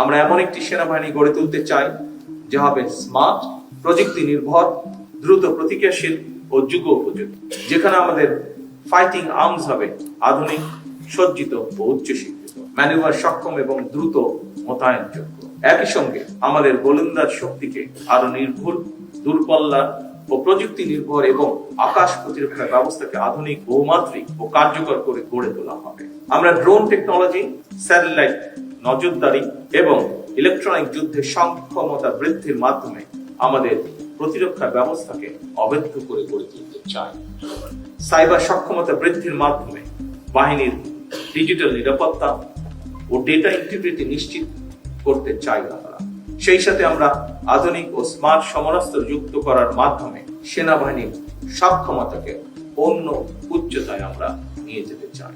আমরা এমন একটি সেনাবাহিনী গড়ে তুলতে চাই যা হবে স্মার্ট, প্রযুক্তি নির্ভর, দ্রুত প্রতিক্রিয়াশীল ও যুগোপযোগী, যেখানে আমাদের ফাইটিং আর্মস হবে আধুনিক, সজ্জিত ও উচ্চশিক্ষিত, ম্যানুভার সক্ষম এবং দ্রুত মোতায়েনযোগ্য। একই সঙ্গে আমাদের গোলন্দাজ শক্তিকে আরো নির্ভুল, দূরপাল্লা ও প্রযুক্তি নির্ভর এবং আকাশ প্রতিরক্ষা ব্যবস্থাকে আধুনিক, বহুমাত্রিক ও কার্যকর করে গড়ে তোলা হবে। আমরা ড্রোন টেকনোলজি, স্যাটেলাইট নজরদারি এবং ইলেকট্রনিক যুদ্ধের সক্ষমতা বৃদ্ধির মাধ্যমে আমাদের প্রতিরক্ষা ব্যবস্থাকে অভেদ্য করে গড়ে তুলতে চাই। সাইবার সক্ষমতা বৃদ্ধির মাধ্যমে বাহিনীর ডিজিটাল নিরাপত্তা ও ডেটা ইন্টিগ্রিটি নিশ্চিত করতে চাই আমরা। সেই সাথে আমরা আধুনিক ও স্মার্ট সমরাস্ত্র যুক্ত করার মাধ্যমে সেনাবাহিনীর সক্ষমতাকে অন্য উচ্চতায় আমরা নিয়ে যেতে চাই।